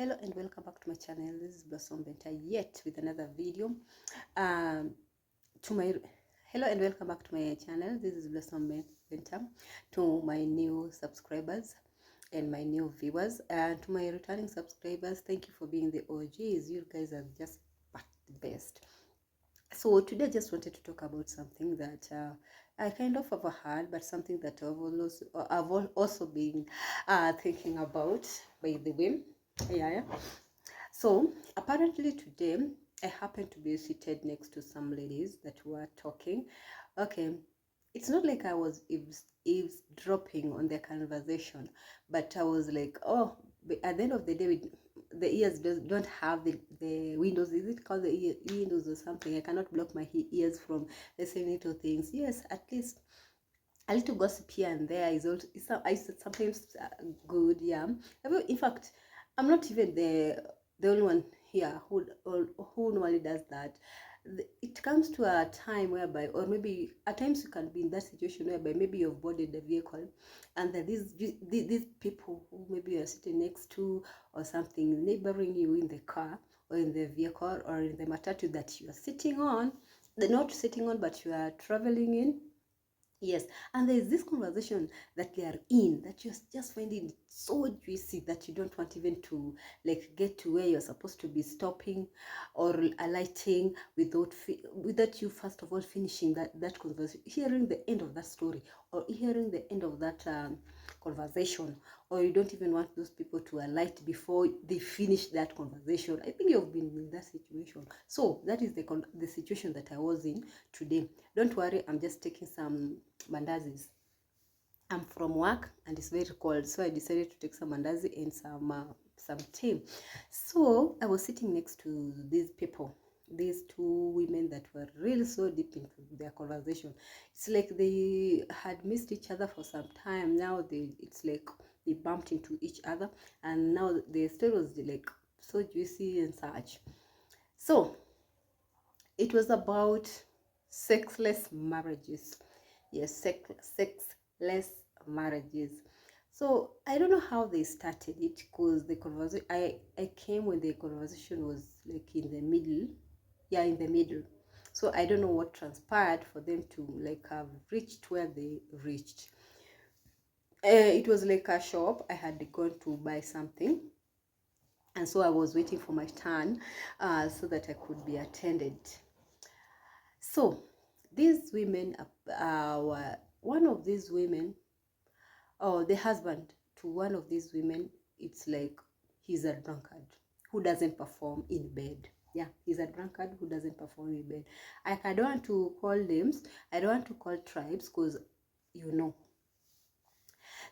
Hello and welcome back to my channel. This is Blossom Benta yet with another video. Um, to my Hello and welcome back to my channel. This is Blossom Benta. To my new subscribers and my new viewers, and to my returning subscribers, thank you for being the OGs. You guys are just the best. So today I just wanted to talk about something that I kind of overheard, but something that I've also been thinking about, by the way. Yeah. So apparently today I happened to be seated next to some ladies that were talking. Okay, it's not like I was eavesdropping on their conversation, but I was like, oh, at the end of the day, the ears don't have the windows. Is it called the windows or something? I cannot block my ears from listening to things. Yes, at least a little gossip here and there is also is sometimes good. Yeah. In fact, I'm not even the only one here who normally does that. It comes to a time whereby, or maybe at times you can be in that situation whereby maybe you've boarded the vehicle, and then these people who maybe you're sitting next to or something neighboring you in the car or in the vehicle or in the matatu that you are sitting on, they're not sitting on but you are traveling in. Yes, and there is this conversation that they are in that you're just finding it so juicy that you don't want even to like get to where you're supposed to be stopping or alighting without you first of all finishing that conversation, hearing the end of that story or hearing the end of that conversation, or you don't even want those people to alight before they finish that conversation. I think you've been in that situation. So that is the situation that I was in today. Don't worry, I'm just taking some mandazis. I'm from work and it's very cold, so I decided to take some mandazi and some tea. So I was sitting next to these people, these two women that were really so deep into their conversation. It's like they had missed each other for some time. Now it's like they bumped into each other, and now the story was like so juicy and such. So it was about sexless marriages. Yes, sexless marriages. So I don't know how they started it, because the conversation I came when the conversation was like in the middle. Yeah, in the middle. So I don't know what transpired for them to like have reached where they reached. It was like a shop. I had gone to buy something, and so I was waiting for my turn so that I could be attended. So these women were one of these women, or the husband to one of these women, it's like he's a drunkard who doesn't perform in bed. Yeah, he's a drunkard who doesn't perform in bed. I don't want to call names, I don't want to call tribes, because you know.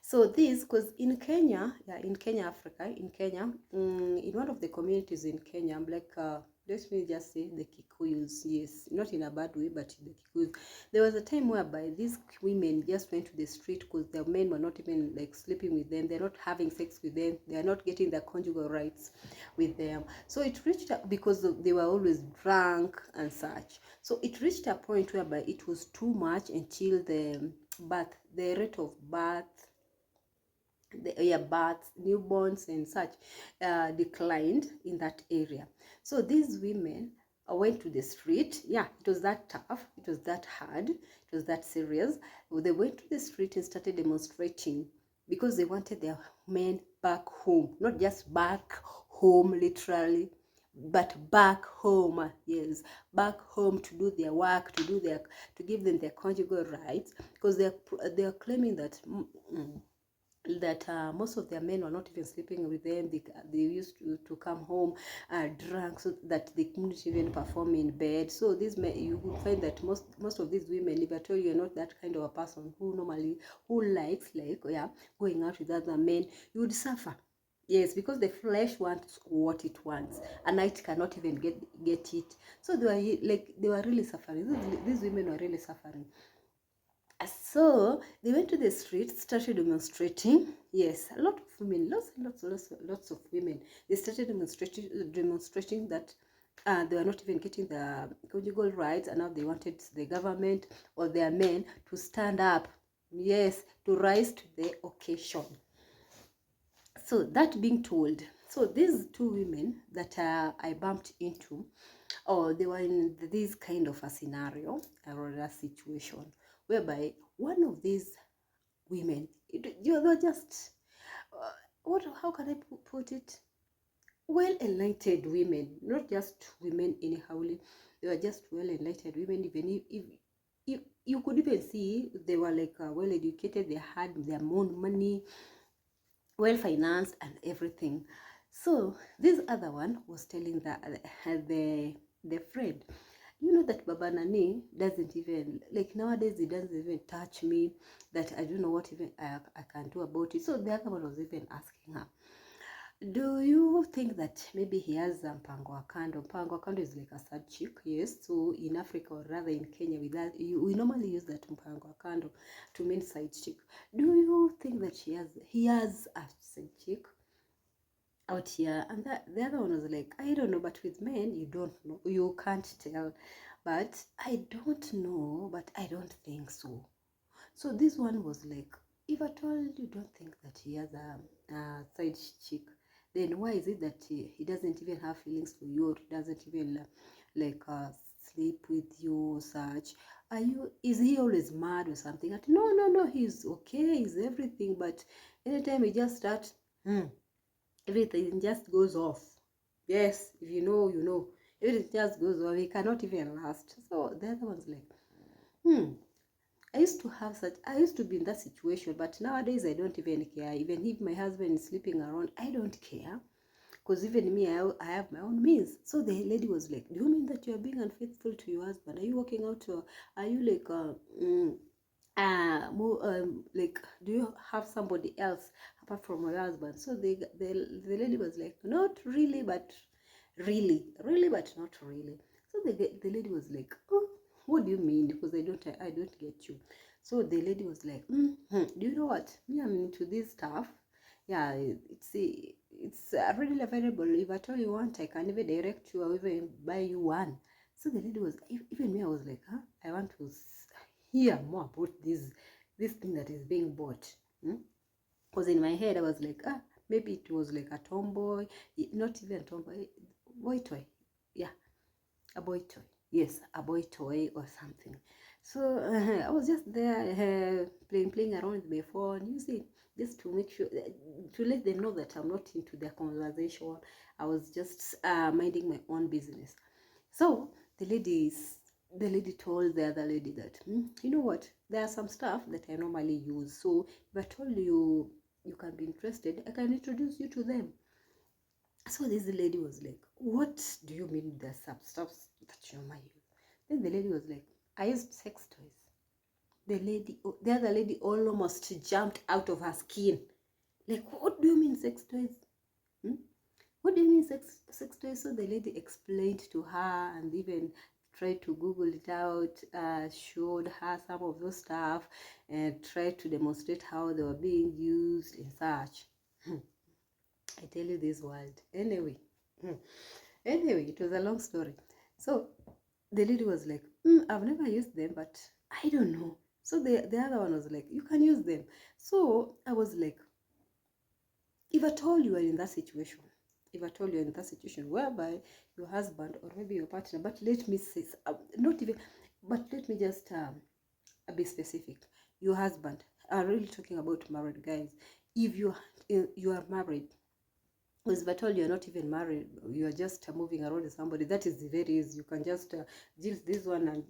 So this, because in Kenya, yeah, in Kenya, Africa, in Kenya, in one of the communities in Kenya, I'm like, let me just say the Kikuyus, yes, not in a bad way, but the Kikuyus. There was a time whereby these women just went to the street because their men were not even like sleeping with them, they're not having sex with them, they are not getting their conjugal rights with them. So it reached because they were always drunk and such. So it reached a point whereby it was too much until the rate of births, newborns and such declined in that area. So these women went to the street. Yeah, it was that tough, it was that hard, it was that serious. They went to the street and started demonstrating because they wanted their men back home, not just back home literally, but back home. Yes, back home to do their work, to give them their conjugal rights, because they're claiming that most of their men were not even sleeping with them. They used to come home drunk, so that they couldn't even perform in bed. So these men, you would find that most of these women, if at all you're not that kind of a person who likes like, yeah, going out with other men, you would suffer. Yes, because the flesh wants what it wants, and it cannot even get it. So they were really suffering. These women were really suffering. So they went to the streets, started demonstrating. Yes, a lot of women, lots of women. They started demonstrating that they were not even getting the conjugal rights, and now they wanted the government or their men to stand up. Yes, to rise to the occasion. So that being told, So these two women that I bumped into, or they were in this kind of a scenario or a situation whereby one of these women, they're just, how can I put it? Well-enlightened women, not just women anyhowly. They were just well-enlightened women. Even if you could even see they were like well-educated, they had their own money, well-financed and everything. So this other one was telling the friend, you know that Baba Nani doesn't even, like nowadays, he doesn't even touch me, that I don't know what even I can do about it. So the other one was even asking her, do you think that maybe he has a mpango wa kando? Mpango wa kando is like a side chick, yes. So in Africa, or rather in Kenya, with that, we normally use that mpango wa kando to mean side chick. Do you think that he has a side chick out here? And the other one was like, I don't know, but with men, you don't know, you can't tell. But I don't know, but I don't think so. So this one was like, if at all you don't think that he has a side chick, then why is it that he doesn't even have feelings for you, or doesn't even like sleep with you or such? Is he always mad or something? No, he's okay, he's everything, but anytime he just starts, everything just goes off. Yes, if you know, you know. Everything just goes off. He cannot even last. So the other one's like, I used to be in that situation, but nowadays I don't even care. Even if my husband is sleeping around, I don't care. Because even me, I have my own means. So the lady was like, do you mean that you are being unfaithful to your husband? Are you walking out, or are you like, like, do you have somebody else apart from your husband? So the lady was like, not really, but really, but not really. So the lady was like, oh, what do you mean? Because I don't get you. So the lady was like, do you know what? Me, I'm into this stuff. Yeah, it's readily available. If at all you want, I can even direct you or even buy you one. So the lady was, even me, I was like, huh? I want to hear more about this thing that is being bought. Because in my head I was like, maybe it was like a tomboy, not even a tomboy, boy toy. Yeah, a boy toy. Yes, a boy toy or something. So I was just there playing around with my phone, using just to make sure, to let them know that I'm not into their conversation. I was just minding my own business. So the lady told the other lady that, you know what, there are some stuff that I normally use. So if I told you can be interested, I can introduce you to them. So this lady was like, what do you mean there's some stuff that you might use? Then the lady was like, I used sex toys. The other lady almost jumped out of her skin. Like, what do you mean sex toys? What do you mean sex toys? So the lady explained to her and even tried to Google it out, showed her some of those stuff and tried to demonstrate how they were being used in such. I tell you this world. Anyway, it was a long story. So the lady was like, I've never used them, but I don't know. So the other one was like, you can use them. So I was like, if at all you are in that situation, whereby your husband or maybe your partner, but let me say, not even, but let me just be specific. Your husband, I'm really talking about married guys. If you are married, because if at all you're not even married, you are just moving around with somebody, that is very easy. You can just use this one and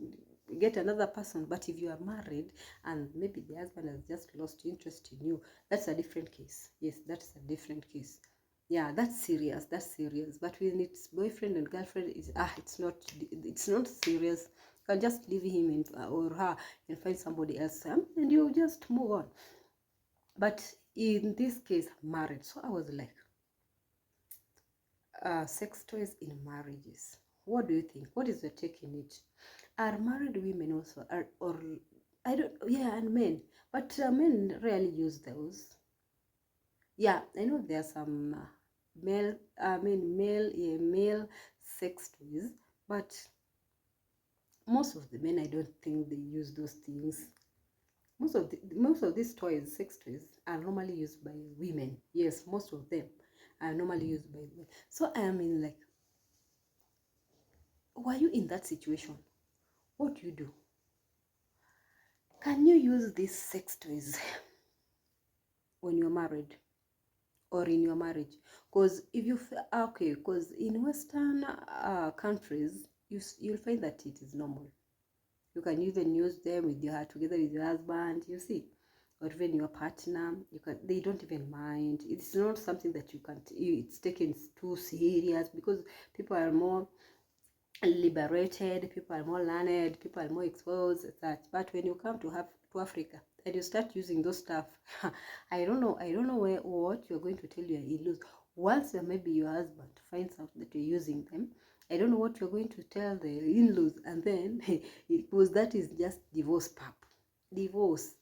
get another person. But if you are married and maybe the husband has just lost interest in you, that's a different case. Yes, that's a different case. Yeah, that's serious. But when it's boyfriend and girlfriend, it's not serious. You can just leave him or her and find somebody else, and you just move on. But in this case, married. So I was like, sex toys in marriages. What do you think? What is your take in it? Are married women also, or I don't, yeah, and men, but men rarely use those. Yeah, I know there are some male sex toys, but most of the men, I don't think they use those things. Most of these toys, sex toys, are normally used by women. Yes, most of them are normally used by women. So I mean, like, were you in that situation? What do you do? Can you use these sex toys when you're married or in your marriage? Because if you okay, because in Western countries, you'll find that it is normal. You can even use them with your together with your husband, you see, or even your partner. You can. They don't even mind. It's not something that you can. It's taken too serious because people are more liberated, people are more learned, people are more exposed, such. But when you come to Africa and you start using those stuff, I don't know what you're going to tell your in-laws. Once maybe your husband finds out that you're using them, I don't know what you're going to tell the in-laws, and then because that is just divorce, pap. Divorce.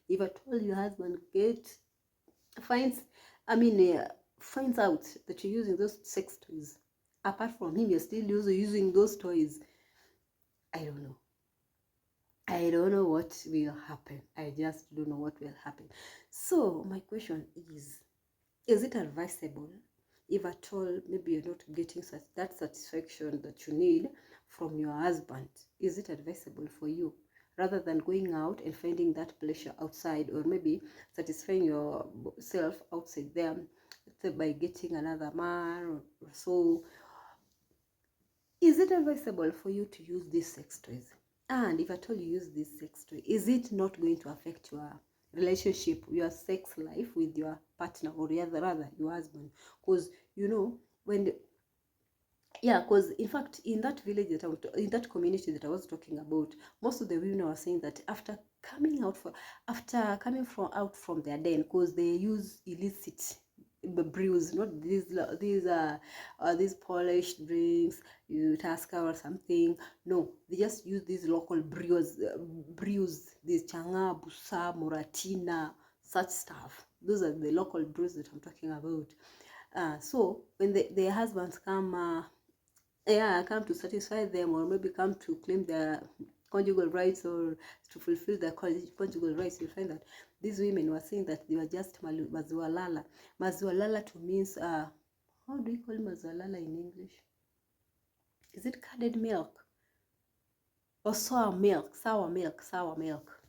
If at all your husband finds, finds out that you're using those sex toys, apart from him, you're still using those toys. I don't know. I don't know what will happen. I just don't know what will happen. So my question is it advisable, if at all maybe you're not getting that satisfaction that you need from your husband, is it advisable for you, rather than going out and finding that pleasure outside, or maybe satisfying yourself outside there by getting another man or so? Is it advisable for you to use these sex toys? And if at all you use this sex toy, is it not going to affect your relationship, your sex life with your partner, or rather your husband? Because because in fact, in that village in that community that I was talking about, most of the women were saying that after coming out from their den, because they use illicit brews, not these polished drinks, Tusker or something. No, they just use these local brews, these Changa, Busa, Muratina, such stuff. Those are the local brews that I'm talking about. So when their husbands come to satisfy them, or maybe come to claim their conjugal rights, or to fulfill their conjugal rights, you find that these women were saying that they were just mazualala. Mazualala to means how do you call mazualala in English? Is it curded milk or sour milk? Sour milk.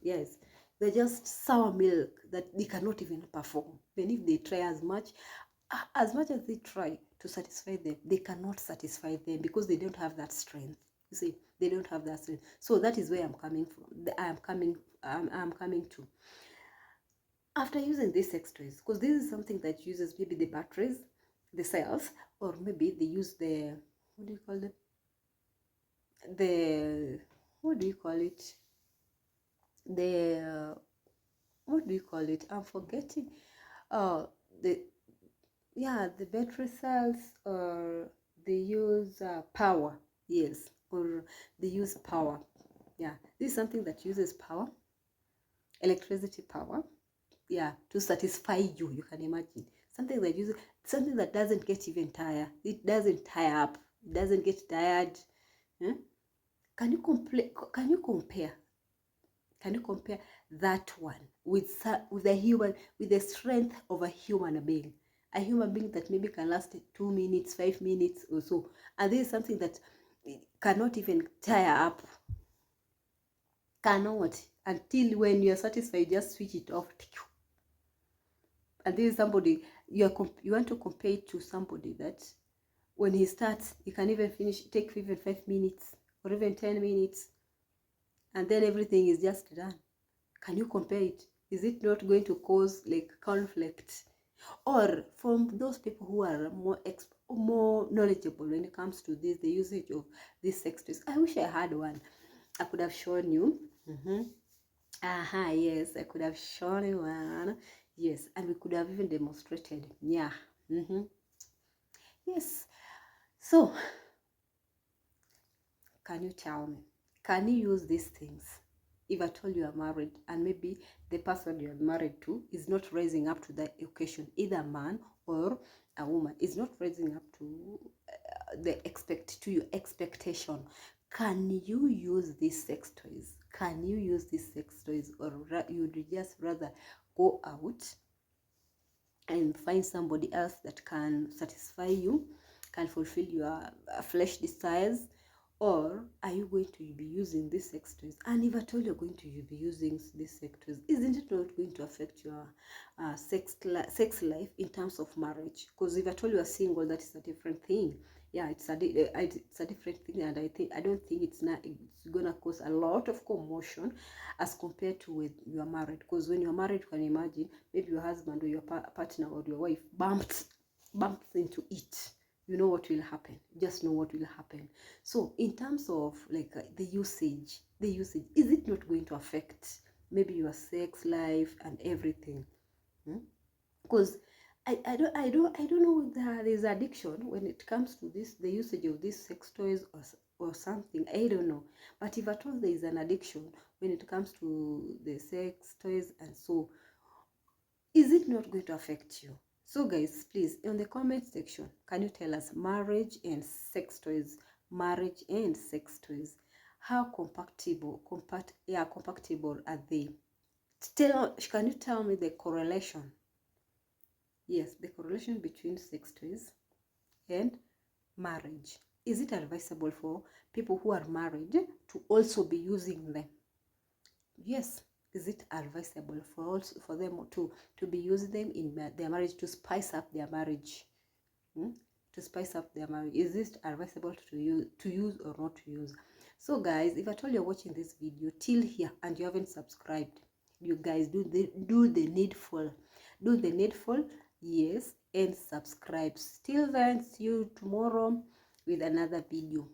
Yes, they're just sour milk that they cannot even perform. Even if they try as much as they try to satisfy them, they cannot satisfy them because they don't have that strength. You see, they don't have that strength. So that is where I'm coming from. I'm coming to. After using these sex toys, because this is something that uses maybe the batteries, the cells, or maybe they use the, what do you call them? What do you call it? What do you call it? I'm forgetting. The battery cells, or they use power. Yes, or they use power. Yeah, this is something that uses power, electricity power. Yeah, to satisfy you. You can imagine something that doesn't get even tired. It doesn't tire up. It doesn't get tired. Can you compare? Can you compare that one with the strength of a human being? A human being that maybe can last 2 minutes, 5 minutes or so. And this is something that cannot even tire up. Cannot. Until when you're satisfied, you just switch it off. And this is somebody, you want to compare it to somebody that when he starts, he can even take even 5 minutes or even 10 minutes. And then everything is just done. Can you compare it? Is it not going to cause like conflict? Or from those people who are more knowledgeable when it comes to this, the usage of these sex toys. I wish I had one. I could have shown you. Yes, I could have shown you one. Yes, and we could have even demonstrated. Yeah. Yes. So, can you tell me? Can you use these things? If at all you are married, and maybe the person you are married to is not rising up to the occasion, either a man or a woman is not rising up to your expectation, can you use these sex toys? Can you use these sex toys, or you would just rather go out and find somebody else that can satisfy you, can fulfill your flesh desires? Or are you going to be using these sex toys? And if at all you're going to be using these sex toys, isn't it not going to affect your sex life in terms of marriage? Because if at all you're single, that is a different thing. Yeah, it's a different thing, and I don't think it's gonna cause a lot of commotion as compared to when you are married. Because when you're married, you can imagine maybe your husband or your partner or your wife bumps into it. You know what will happen. Just know what will happen. So in terms of like the usage, is it not going to affect maybe your sex life and everything? Because I don't know if there is addiction when it comes to this, the usage of these sex toys or something. I don't know. But if at all there is an addiction when it comes to the sex toys, and so is it not going to affect you? So guys, please, in the comment section, can you tell us marriage and sex toys, how compatible are they? Can you tell me the correlation? Yes, the correlation between sex toys and marriage. Is it advisable for people who are married to also be using them? Yes. Is it advisable for them to be using them in their marriage, to spice up their marriage? To spice up their marriage. Is it advisable to use or not to use? So guys, if at all you're watching this video till here and you haven't subscribed, you guys do the needful. Yes, and subscribe. Till then, see you tomorrow with another video.